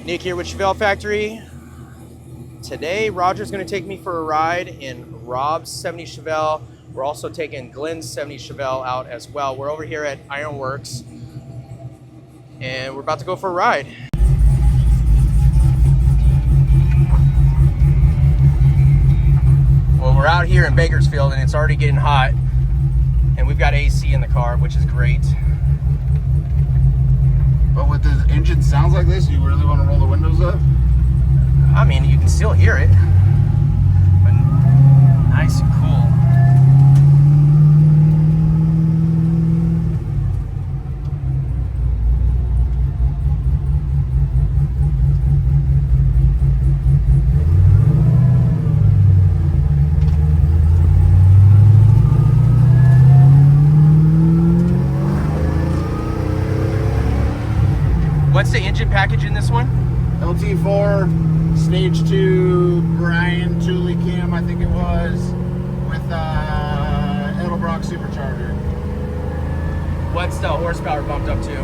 Nick here with ChevelleFactory. Today, Roger's going to take me for a ride in Rob's 70 Chevelle. We're also taking Glenn's 70 Chevelle out as well. We're over here at Ironworks, and we're about to go for a ride. Well, we're out here in Bakersfield, and it's already getting hot, and we've got AC in the car, which is great. But with the engine sounds like this, you really want to roll the windows up? I mean, you can still hear it, but nice and cool. What's the engine package in this one? LT4, stage 2, Brian Thule cam, I think it was, with Edelbrock supercharger. What's the horsepower bumped up to?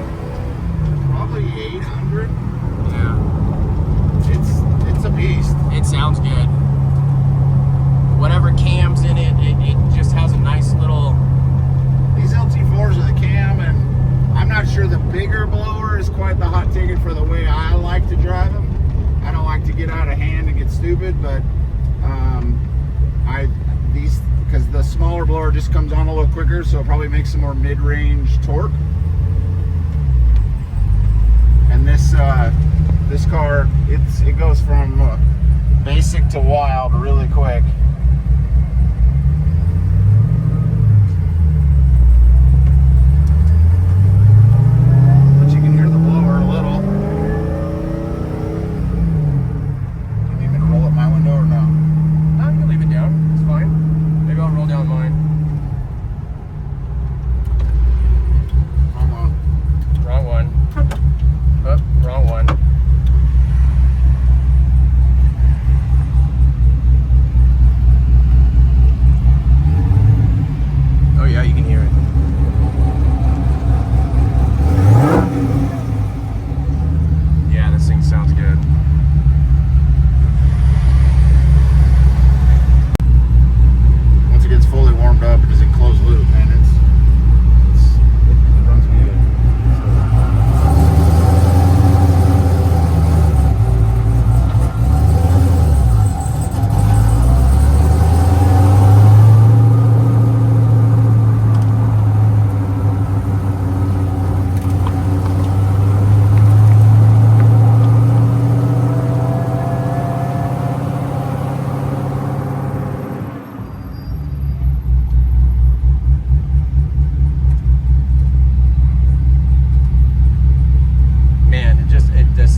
Probably 800. Yeah. It's a beast. It sounds good. Whatever cam's in it, it just has a nice little... These LT4s are the cam, and I'm not sure the bigger blower is quite the hot ticket for the way I like to drive them. I don't like to get out of hand and get stupid, but because the smaller blower just comes on a little quicker, so it probably makes some more mid-range torque. And this car, it goes from basic to wild really quick.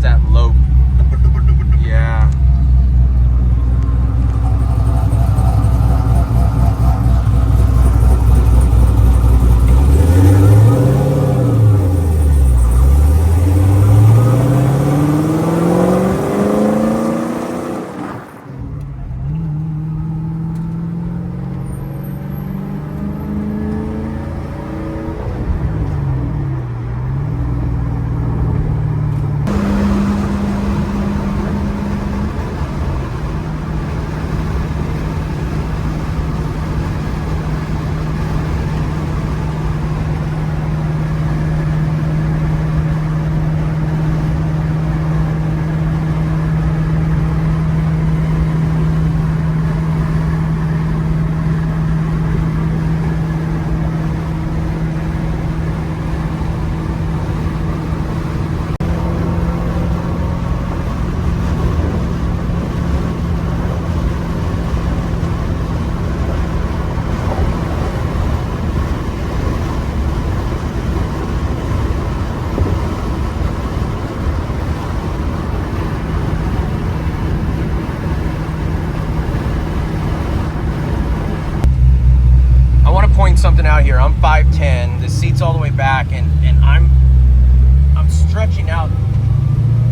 That low, yeah. Something out here. I'm 5'10", the seat's all the way back, and I'm stretching out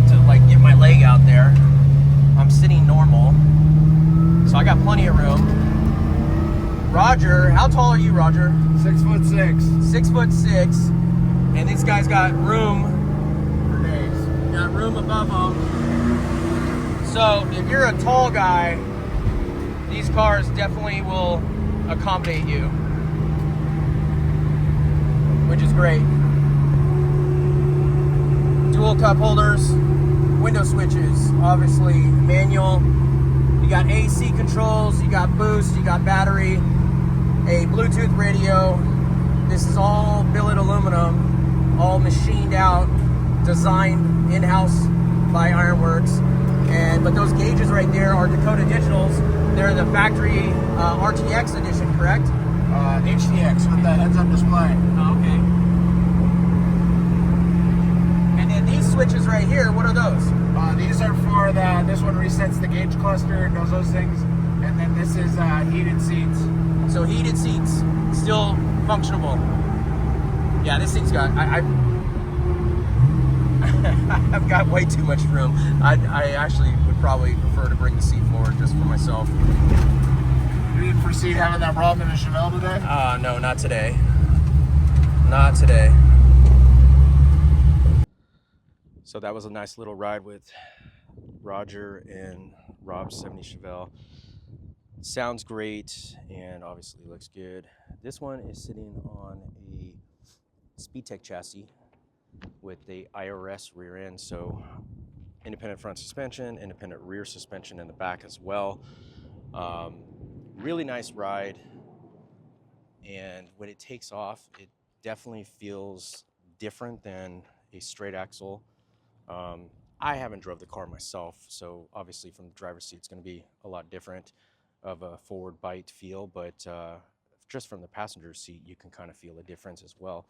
to like get my leg out there. I'm sitting normal, so I got plenty of room. Roger, how tall are you, Roger? 6'6". 6'6", and this guy's got room for days. Got room room above them. So if you're a tall guy, these cars definitely will accommodate you, which is great. Dual cup holders, window switches, obviously manual. You got AC controls, you got boost, you got battery, a Bluetooth radio. This is all billet aluminum, all machined out, designed in-house by Ironworks. But those gauges right there are Dakota Digitals. They're the factory RTX edition, correct? HDX with the heads-up display. Oh, okay. And then these switches right here, what are those? These are for this one resets the gauge cluster, does those things. And then this is heated seats. So heated seats, still functional. Yeah, this thing's got, I've got way too much room. I actually would probably prefer to bring the seat forward just for myself. You didn't foresee having that problem in a Chevelle today? No, not today. Not today. So that was a nice little ride with Roger and Rob's 70 Chevelle. Sounds great and obviously looks good. This one is sitting on a Speedtech chassis with the IRS rear end, so independent front suspension, independent rear suspension in the back as well. Really nice ride, and when it takes off, it definitely feels different than a straight axle. I haven't drove the car myself, so obviously from the driver's seat it's going to be a lot different of a forward bite feel, but just from the passenger seat you can kind of feel a difference as well,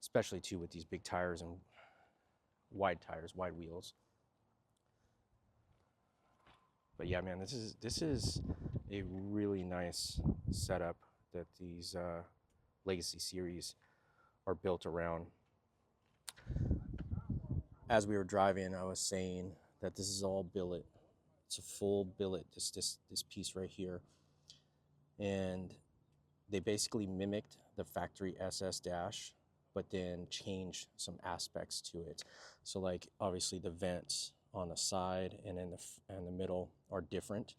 especially too with these big tires and wide tires, wide wheels. But yeah, man, this is a really nice setup that these Legacy series are built around. As we were driving, I was saying that this is all billet. It's a full billet, this piece right here. And they basically mimicked the factory SS dash, but then changed some aspects to it. So like obviously the vents on the side and in the middle are different,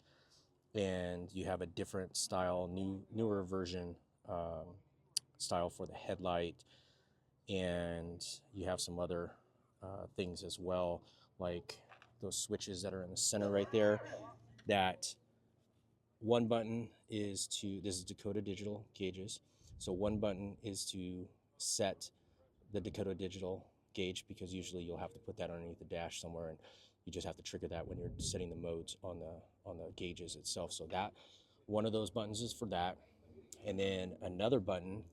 and you have a different style, newer version style for the headlight, and you have some other things as well, like those switches that are in the center right there. That one button is this is Dakota Digital gauges, so one button is to set the Dakota Digital gauge, because usually you'll have to put that underneath the dash somewhere, and you just have to trigger that when you're setting the modes on the gauges itself. So that one of those buttons is for that, and then another button,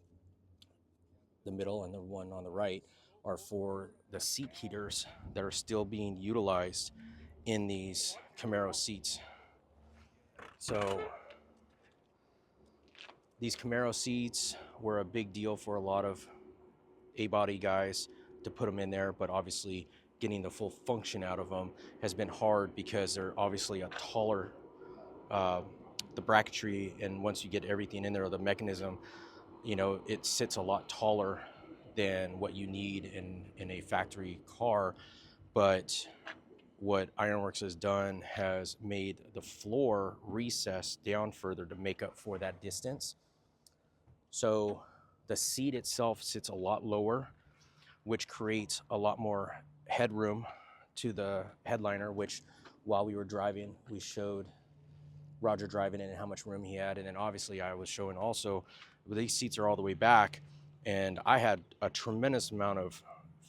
the middle and the one on the right, are for the seat heaters that are still being utilized in these Camaro seats. So these Camaro seats were a big deal for a lot of A-body guys to put them in there, but obviously getting the full function out of them has been hard because they're obviously a taller, the bracketry, and once you get everything in there, the mechanism, you know, it sits a lot taller than what you need in a factory car. But what Ironworks has done has made the floor recess down further to make up for that distance. So the seat itself sits a lot lower, which creates a lot more headroom to the headliner, which while we were driving, we showed Roger driving in and how much room he had. And then obviously I was showing also, these seats are all the way back, and I had a tremendous amount of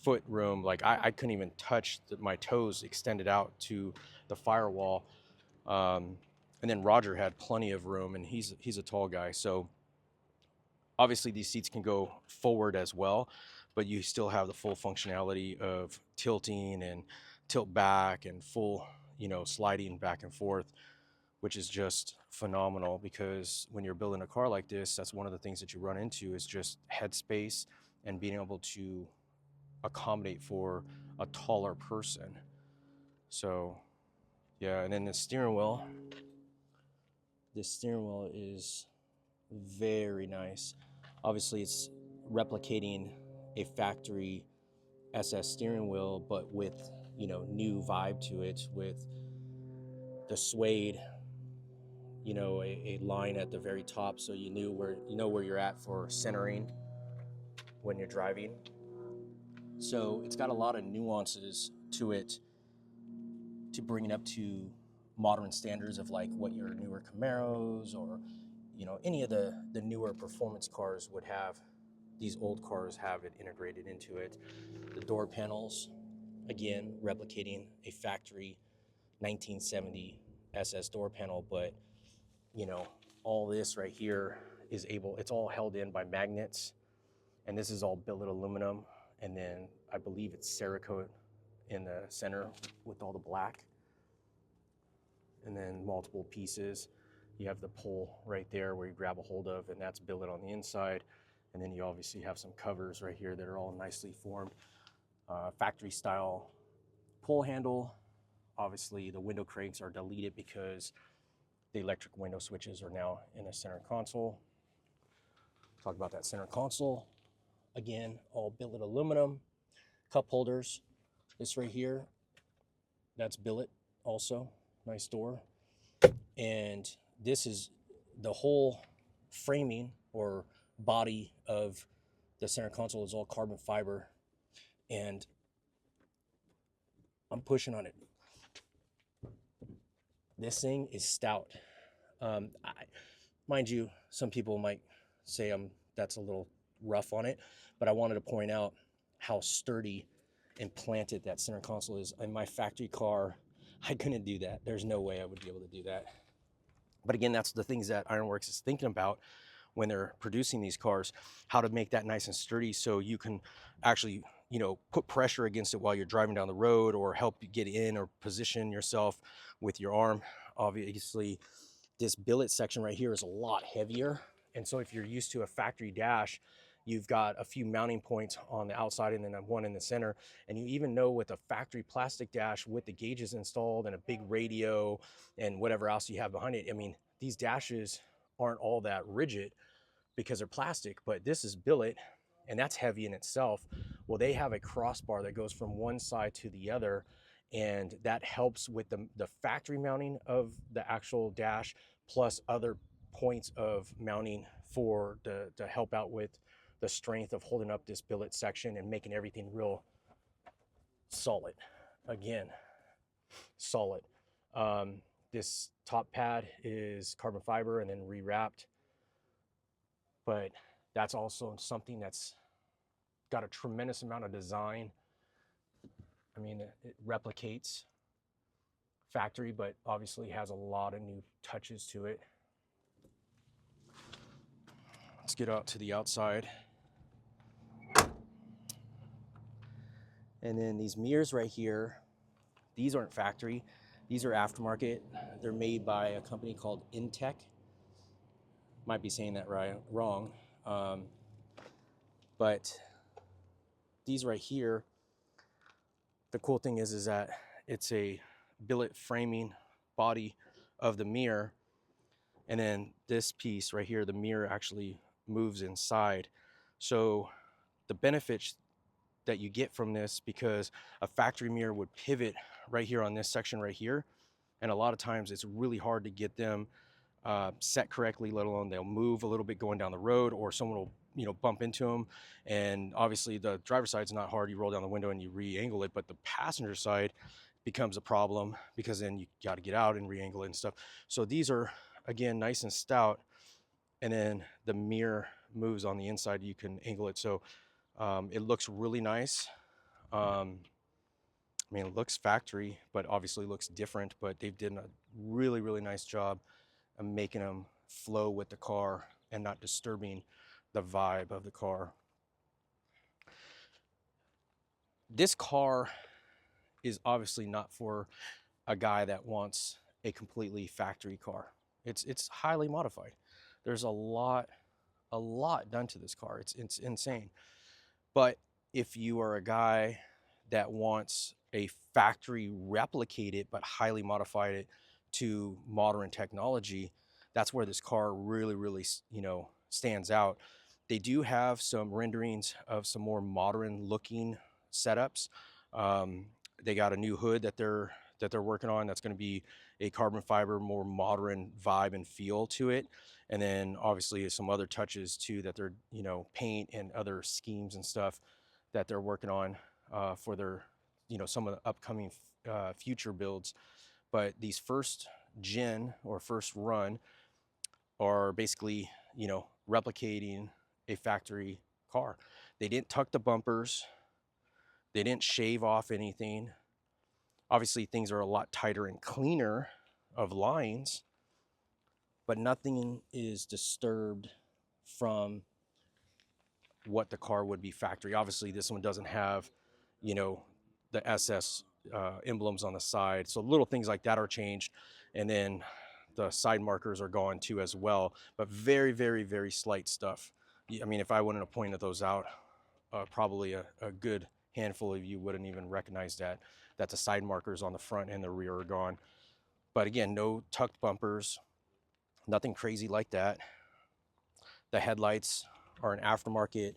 foot room. Like I couldn't even touch my toes extended out to the firewall. And then Roger had plenty of room, and he's a tall guy. So obviously these seats can go forward as well, but you still have the full functionality of tilting and tilt back and full, you know, sliding back and forth, which is just phenomenal, because when you're building a car like this, that's one of the things that you run into is just headspace and being able to accommodate for a taller person. So yeah, and then the steering wheel. This steering wheel is very nice. Obviously it's replicating a factory SS steering wheel, but with, you know, new vibe to it, with the suede, you know, a line at the very top, so you know where you're at for centering when you're driving. So it's got a lot of nuances to it to bring it up to modern standards of like what your newer Camaros or, you know, any of the newer performance cars would have. These old cars have it integrated into it. The door panels, again, replicating a factory 1970 SS door panel, but, you know, all this right here is it's all held in by magnets, and this is all billet aluminum, and then I believe it's Cerakote in the center with all the black, and then multiple pieces. You have the pole right there where you grab a hold of, and that's billet on the inside, and then you obviously have some covers right here that are all nicely formed. Factory style pull handle. Obviously the window cranks are deleted because the electric window switches are now in the center console. Talk about that center console. Again, all billet aluminum. Cup holders, this right here, that's billet also, nice door. And this is the whole framing or body of the center console is all carbon fiber, and I'm pushing on it. This thing is stout. Mind you, some people might say that's a little rough on it, but I wanted to point out how sturdy and planted that center console is. In my factory car, I couldn't do that. There's no way I would be able to do that. But again, that's the things that Ironworks is thinking about when they're producing these cars, how to make that nice and sturdy so you can actually, you know, put pressure against it while you're driving down the road, or help you get in or position yourself with your arm. Obviously, this billet section right here is a lot heavier. And so if you're used to a factory dash, you've got a few mounting points on the outside and then one in the center. And you even know with a factory plastic dash with the gauges installed and a big radio and whatever else you have behind it, I mean, these dashes aren't all that rigid because they're plastic, but this is billet and that's heavy in itself. Well, they have a crossbar that goes from one side to the other, and that helps with the factory mounting of the actual dash, plus other points of mounting to help out with the strength of holding up this billet section and making everything real solid. Again, solid. This top pad is carbon fiber and then rewrapped, but that's also something that's got a tremendous amount of design. I mean, it replicates factory, but obviously has a lot of new touches to it. Let's get out to the outside. And then these mirrors right here, these aren't factory. These are aftermarket. They're made by a company called Intech. Might be saying that wrong. But these right here, the cool thing is that it's a billet framing body of the mirror. And then this piece right here, the mirror actually moves inside. So the benefits that you get from this, because a factory mirror would pivot right here on this section right here, and a lot of times it's really hard to get them set correctly, let alone they'll move a little bit going down the road, or someone will, you know, bump into them. And obviously the driver's side's not hard, you roll down the window and you re-angle it, but the passenger side becomes a problem because then you got to get out and re-angle it and stuff. So these are, again, nice and stout, and then the mirror moves on the inside, you can angle it. So it looks really nice. I mean, it looks factory, but obviously looks different, but they've done a really, really nice job of making them flow with the car and not disturbing the vibe of the car. This car is obviously not for a guy that wants a completely factory car. It's highly modified. There's a lot done to this car. It's insane. But if you are a guy that wants a factory replicated but highly modified it to modern technology, that's where this car really, really, you know, stands out. They do have some renderings of some more modern looking setups. They got a new hood that they're working on that's going to be a carbon fiber, more modern vibe and feel to it. And then obviously some other touches too that they're, you know, paint and other schemes and stuff that they're working on for their, you know, some of the upcoming future builds. But these first gen or first run are basically, you know, replicating a factory car. They didn't tuck the bumpers. They didn't shave off anything. Obviously things are a lot tighter and cleaner of lines, but nothing is disturbed from what the car would be factory. Obviously this one doesn't have, you know, the SS emblems on the side. So little things like that are changed. And then the side markers are gone too as well, but very, very, very slight stuff. I mean, if I wouldn't have pointed those out, probably a good handful of you wouldn't even recognize that the side markers on the front and the rear are gone. But again, no tucked bumpers, nothing crazy like that. The headlights are an aftermarket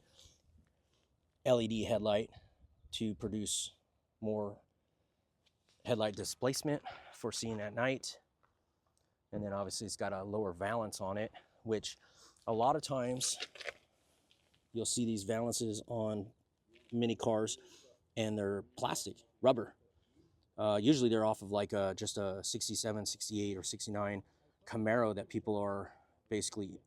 LED headlight to produce more headlight displacement for seeing at night. And then obviously it's got a lower valance on it, which a lot of times you'll see these valances on mini cars and they're plastic, rubber. Usually they're off of like just a 67, 68, or 69 Camaro that people are basically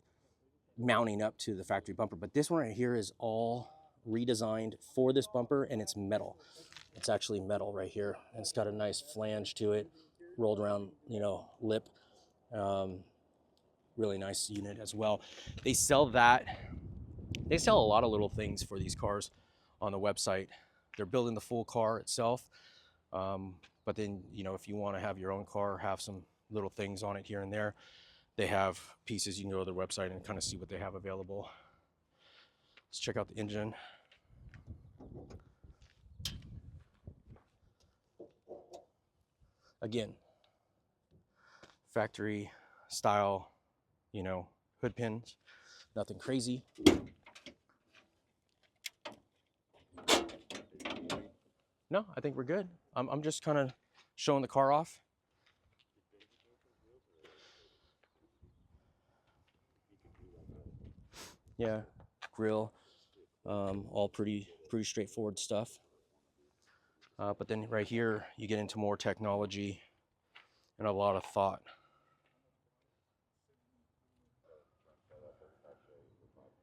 mounting up to the factory bumper. But this one right here is all redesigned for this bumper, and it's metal. It's actually metal right here. And it's got a nice flange to it, rolled around, you know, lip. Really nice unit as well. They sell that. They sell a lot of little things for these cars on the website. They're building the full car itself. But then, you know, if you want to have your own car, have some little things on it here and there, they have pieces. You can go to their website and kind of see what they have available. Let's check out the engine. Again, factory style, you know, hood pins, nothing crazy. No, I think we're good. I'm just kind of showing the car off. Yeah, grill, all pretty straightforward stuff. But then right here, you get into more technology and a lot of thought.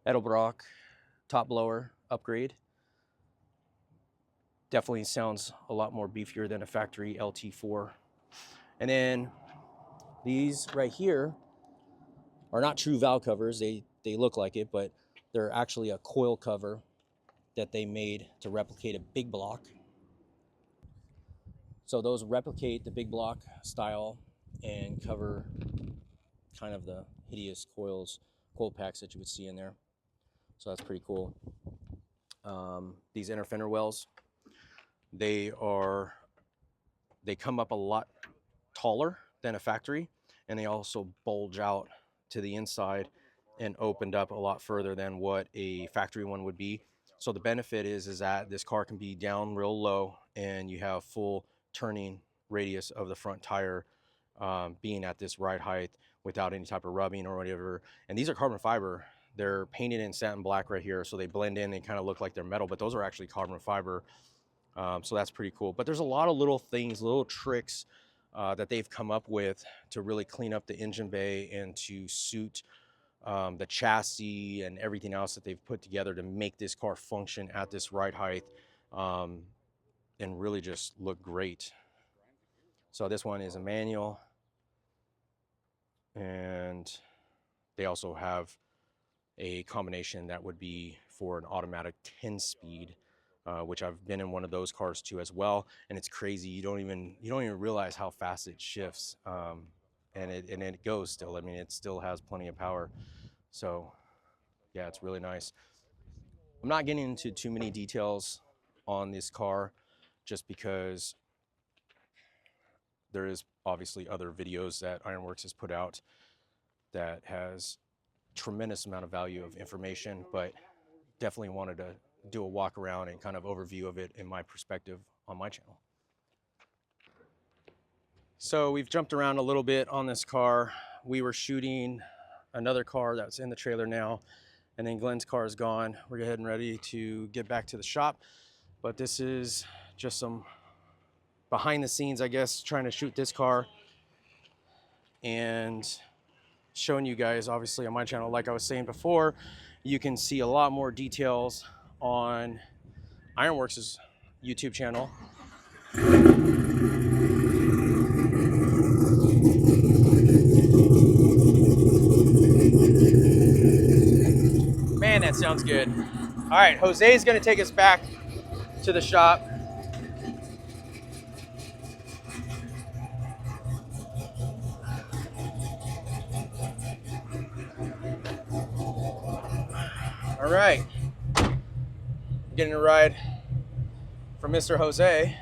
Edelbrock top blower upgrade. Definitely sounds a lot more beefier than a factory LT4. And then these right here are not true valve covers. They look like it, but they're actually a coil cover that they made to replicate a big block. So those replicate the big block style and cover kind of the hideous coil packs that you would see in there. So that's pretty cool. These inner fender wells, they come up a lot taller than a factory, and they also bulge out to the inside and opened up a lot further than what a factory one would be. So the benefit is that this car can be down real low and you have full turning radius of the front tire being at this ride height without any type of rubbing or whatever. And these are carbon fiber. They're painted in satin black right here, so they blend in and kind of look like they're metal, but those are actually carbon fiber. So that's pretty cool. But there's a lot of little things, little tricks that they've come up with to really clean up the engine bay and to suit the chassis and everything else that they've put together to make this car function at this ride height and really just look great. So this one is a manual, and they also have a combination that would be for an automatic 10-speed, which I've been in one of those cars too as well. And it's crazy. You don't even realize how fast it shifts, and it goes still. I mean, it still has plenty of power. So yeah, it's really nice. I'm not getting into too many details on this car just because there is obviously other videos that Ironworks has put out that has tremendous amount of value of information, but definitely wanted to do a walk around and kind of overview of it in my perspective on my channel. So we've jumped around a little bit on this car. We were shooting another car that's in the trailer now, and then Glenn's car is gone. We're getting ready to get back to the shop, but this is just some behind the scenes, I guess, trying to shoot this car and showing you guys, obviously on my channel, like I was saying before, you can see a lot more details on Ironworks' YouTube channel. Man, that sounds good. All right, Jose is going to take us back to the shop. All right, getting a ride from Mr. Jose.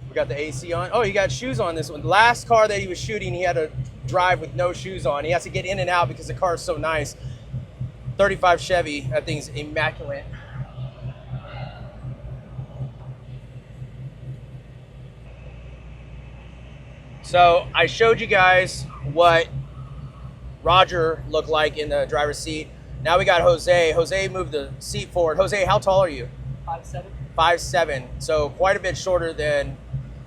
We got the AC on. Oh, he got shoes on this one. The last car that he was shooting, he had to drive with no shoes on. He has to get in and out because the car is so nice. 35 Chevy, that thing's immaculate. So I showed you guys what Roger looked like in the driver's seat. Now we got Jose. Jose moved the seat forward. Jose, how tall are you? 5'7". 5'7", so quite a bit shorter than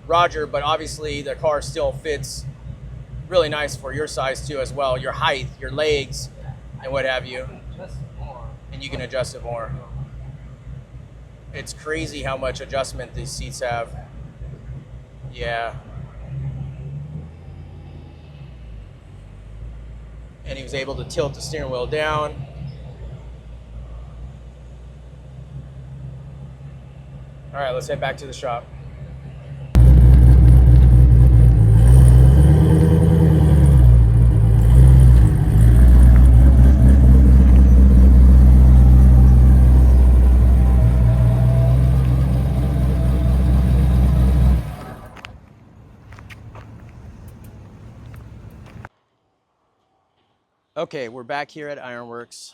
Roger, but obviously the car still fits really nice for your size too as well. Your height, your legs, and what have you. Just more. And you can adjust it more. It's crazy how much adjustment these seats have. Yeah. And he was able to tilt the steering wheel down. All right, let's head back to the shop. Okay, we're back here at Ironworks.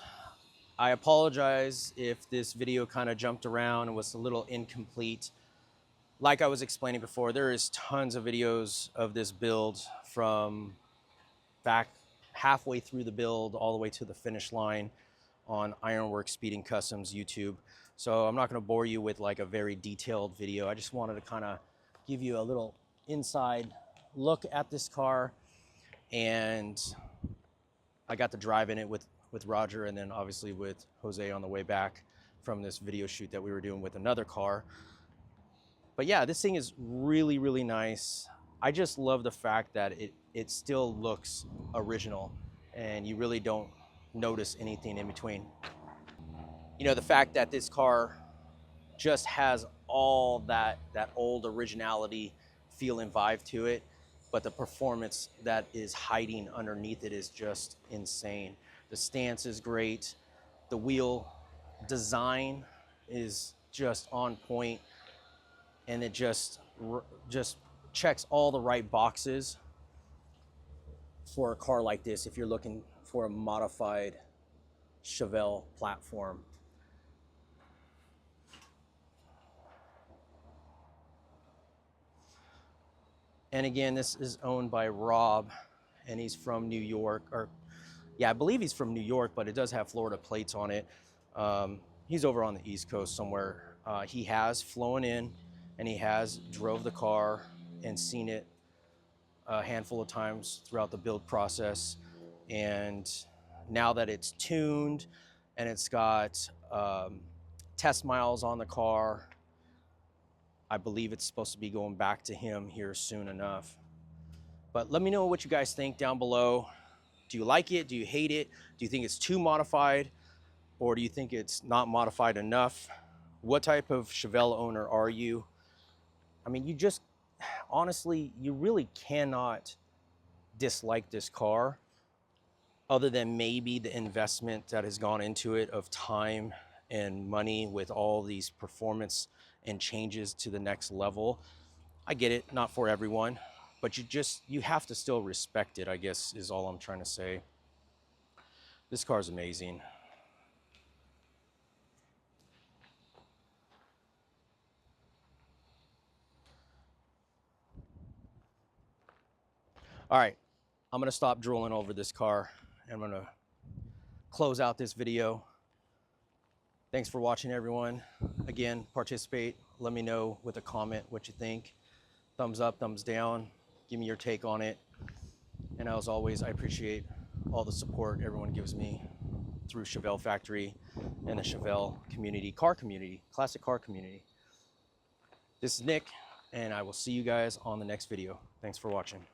I apologize if this video kind of jumped around and was a little incomplete. Like I was explaining before, there is tons of videos of this build from back halfway through the build all the way to the finish line on Ironworks Speeding Customs YouTube. So I'm not going to bore you with like a very detailed video. I just wanted to kind of give you a little inside look at this car, and I got to drive in it with Roger and then obviously with Jose on the way back from this video shoot that we were doing with another car. But yeah, this thing is really, really nice. I just love the fact that it still looks original and you really don't notice anything in between. You know, the fact that this car just has all that old originality feel and vibe to it, but the performance that is hiding underneath it is just insane. The stance is great. The wheel design is just on point, and it just checks all the right boxes for a car like this if you're looking for a modified Chevelle platform. And again, this is owned by Rob, and he's from New York, or yeah, I believe he's from New York, but it does have Florida plates on it. He's over on the East Coast somewhere. He has flown in and he has drove the car and seen it a handful of times throughout the build process. And now that it's tuned and it's got test miles on the car, I believe it's supposed to be going back to him here soon enough. But let me know what you guys think down below. Do you like it? Do you hate it? Do you think it's too modified? Or do you think it's not modified enough? What type of Chevelle owner are you? I mean, you just, honestly, you really cannot dislike this car other than maybe the investment that has gone into it of time and money with all these performance and changes to the next level. I get it, not for everyone, but you have to still respect it, I guess, is all I'm trying to say. This car is amazing. All right, I'm gonna stop drooling over this car. I'm gonna close out this video. Thanks for watching, everyone. Again, participate. Let me know with a comment what you think. Thumbs up, thumbs down. Give me your take on it. And as always, I appreciate all the support everyone gives me through ChevelleFactory and the Chevelle community, car community, classic car community. This is Nick, and I will see you guys on the next video. Thanks for watching.